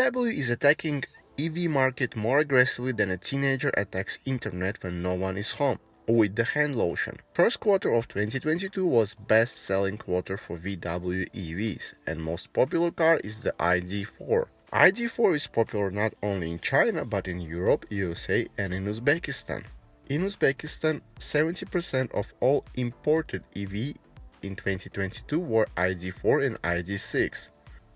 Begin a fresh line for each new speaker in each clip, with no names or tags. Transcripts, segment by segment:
VW is attacking EV market more aggressively than a teenager attacks internet when no one is home, with the hand lotion. First quarter of 2022 was best-selling quarter for VW EVs, and most popular car is the ID4. ID4 is popular not only in China but in Europe, USA and in Uzbekistan. In Uzbekistan, 70% of all imported EV in 2022 were ID4 and ID6.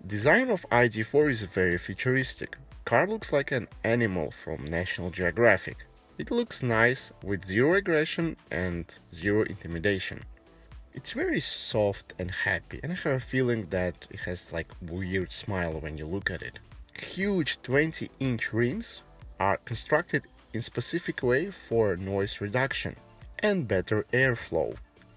Design of ID4 is very futuristic. Car looks like an animal from National Geographic. It looks nice with zero aggression and zero intimidation. It's very soft and happy, and I have a feeling that it has like weird smile when you look at it. Huge 20-inch rims are constructed in specific way for noise reduction and better airflow.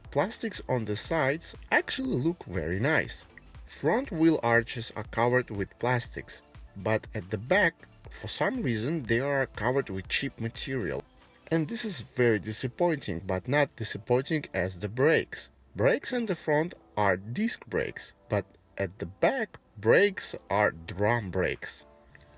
Plastics on the sides actually look very nice. Front wheel arches are covered with plastics, but at the back, for some reason, they are covered with cheap material. And this is very disappointing, but not disappointing as the brakes. Brakes in the front are disc brakes, but at the back, brakes are drum brakes.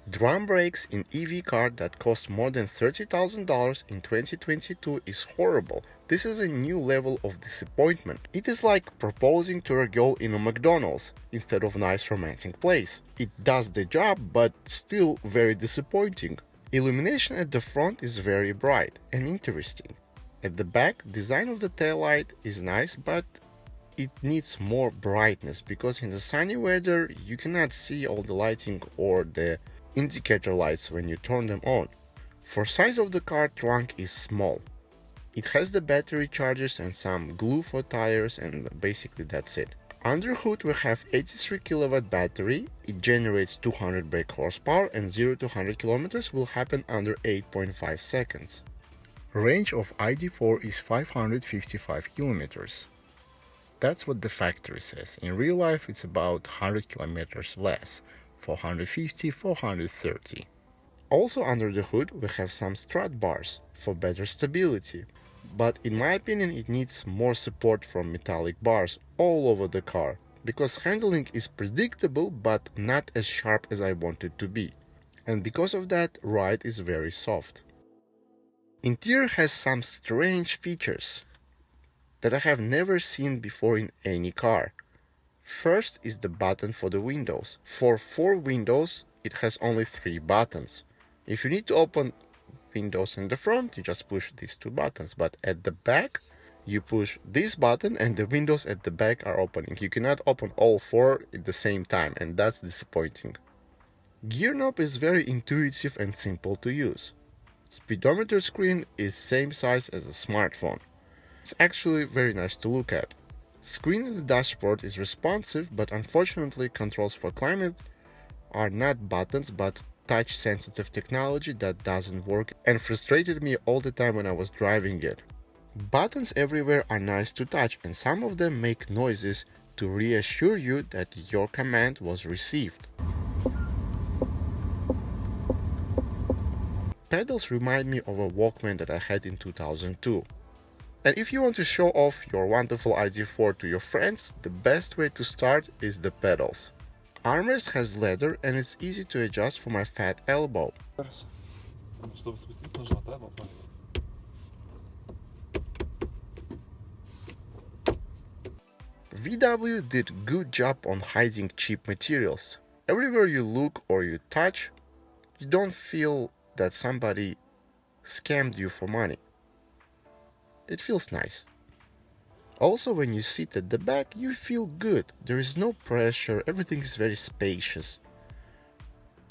Drum brakes in EV car that cost more than $30,000 in 2022 is horrible. This is a new level of disappointment. It is like proposing to a girl in a McDonald's instead of nice romantic place. It does the job, but still very disappointing. Illumination at the front is very bright and interesting. At the back, design of the taillight is nice, but it needs more brightness because in the sunny weather you cannot see all the lighting or the indicator lights when you turn them on. For size of the car, trunk is small. It has the battery chargers and some glue for tires, and basically that's it. Under hood we have 83 kW battery. It generates 200 brake horsepower and 0 to 100 km will happen under 8.5 seconds. Range of ID4 is 555 km. That's what the factory says. In real life it's about 100 km less. 450, 430. Also under the hood we have some strut bars for better stability, but in my opinion it needs more support from metallic bars all over the car, because handling is predictable but not as sharp as I want it to be, and because of that ride is very soft. Interior has some strange features that I have never seen before in any car. First is the button for the windows. For 4 windows, it has only 3 buttons. If you need to open windows in the front, you just push these 2 buttons, but at the back, you push this button and the windows at the back are opening. You cannot open all 4 at the same time, and that's disappointing. Gear knob is very intuitive and simple to use. Speedometer screen is same size as a smartphone. It's actually very nice to look at. Screen in the dashboard is responsive, but unfortunately controls for climate are not buttons but touch-sensitive technology that doesn't work and frustrated me all the time when I was driving it. Buttons everywhere are nice to touch and some of them make noises to reassure you that your command was received. Pedals remind me of a Walkman that I had in 2002. And if you want to show off your wonderful ID4 to your friends, the best way to start is the pedals. Armrest has leather and it's easy to adjust for my fat elbow. VW did good job on hiding cheap materials. Everywhere you look or you touch, you don't feel that somebody scammed you for money. It feels nice. Also, when you sit at the back, you feel good. There is no pressure, everything is very spacious.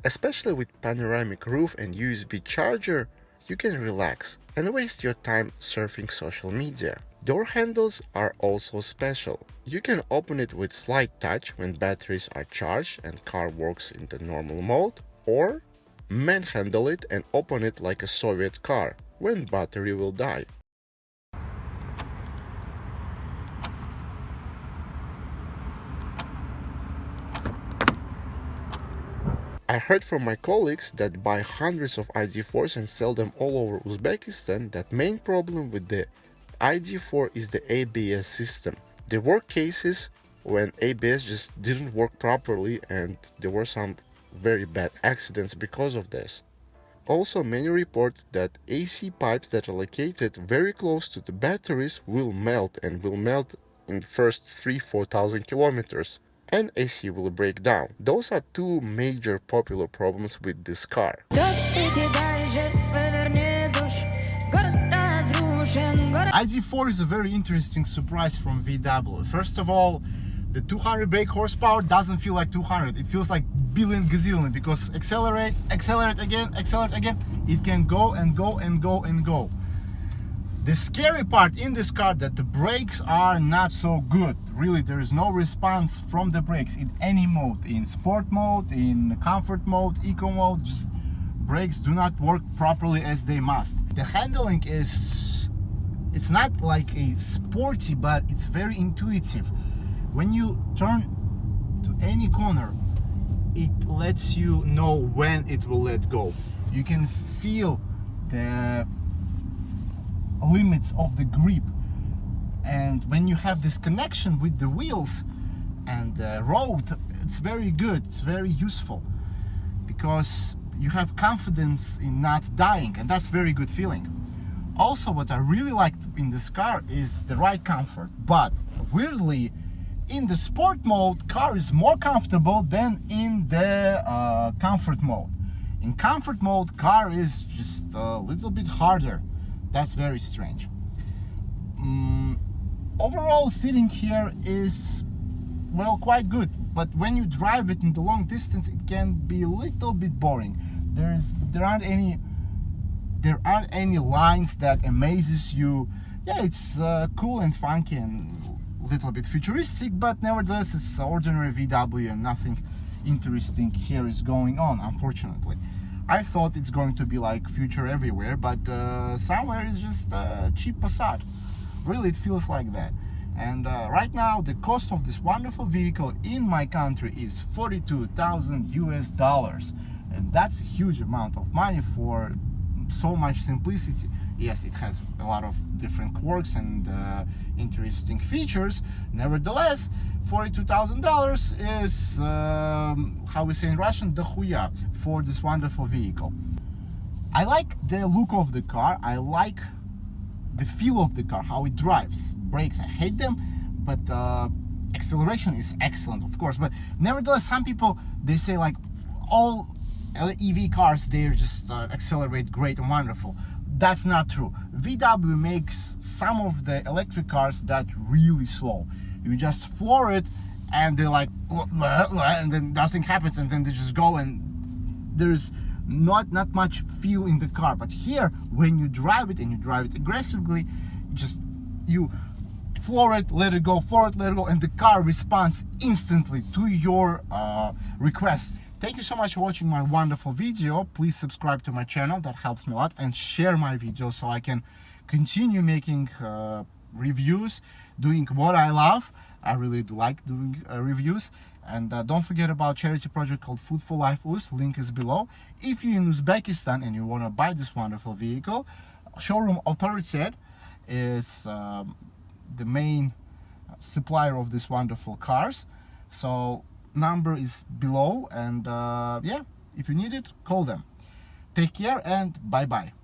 Especially with panoramic roof and USB charger, you can relax and waste your time surfing social media. Door handles are also special. You can open it with slight touch when batteries are charged and car works in the normal mode, or manhandle it and open it like a Soviet car when battery will die. I heard from my colleagues that buy hundreds of ID4s and sell them all over Uzbekistan that main problem with the ID4 is the ABS system. There were cases when ABS just didn't work properly and there were some very bad accidents because of this. Also, many report that AC pipes that are located very close to the batteries will melt and will melt in the first 3-4,000 kilometers, and AC will break down. Those are two major popular problems with this car.
ID4 is a very interesting surprise from VW. First of all, the 200 brake horsepower doesn't feel like 200. It feels like billion gazillion, because accelerate again, it can go and go and go and go. The scary part in this car that the brakes are not so good. Really, there is no response from the brakes in any mode, in sport mode, in comfort mode, eco mode. Just brakes do not work properly as they must. The handling is, it's not like a sporty, but it's very intuitive. When you turn to any corner, it lets you know when it will let go. You can feel the limits of the grip, and when you have this connection with the wheels and the road, it's very good, it's very useful, because you have confidence in not dying, and that's very good feeling. Also, what I really liked in this car is the ride comfort, but weirdly, in the sport mode, car is more comfortable than in the comfort mode. In comfort mode, car is just a little bit harder. That's very strange. Overall, sitting here is, well, quite good, but when you drive it in the long distance, it can be a little bit boring. There aren't any lines that amazes you. Yeah, it's cool and funky and a little bit futuristic, but nevertheless, it's ordinary VW and nothing interesting here is going on, unfortunately. I thought it's going to be like future everywhere, but somewhere it's just a cheap Passat. Really, it feels like that. And right now, the cost of this wonderful vehicle in my country is 42,000 US dollars. And that's a huge amount of money for so much simplicity. Yes, it has a lot of different quirks and interesting features. Nevertheless, $42,000 is, how we say in Russian, dahuya for this wonderful vehicle. I like the look of the car. I like the feel of the car, how it drives. Brakes, I hate them, but acceleration is excellent, of course. But nevertheless, some people, they say like all EV cars, they just accelerate great and wonderful. That's not true. VW makes some of the electric cars that really slow. You just floor it and they're like, and then nothing happens, and then they just go, and there's not much feel in the car. But here, when you drive it and you drive it aggressively, just you floor it, let it go, floor it, let it go, and the car responds instantly to your requests. Thank you so much for watching my wonderful video. Please subscribe to my channel, that helps me a lot, and share my video so I can continue making reviews, doing what I love. I really do like doing reviews. And don't forget about charity project called Food for Life US, link is below. If you're in Uzbekistan and you want to buy this wonderful vehicle, showroom Authority is the main supplier of these wonderful cars. So number is below, and yeah, if you need it, call them. Take care and bye bye.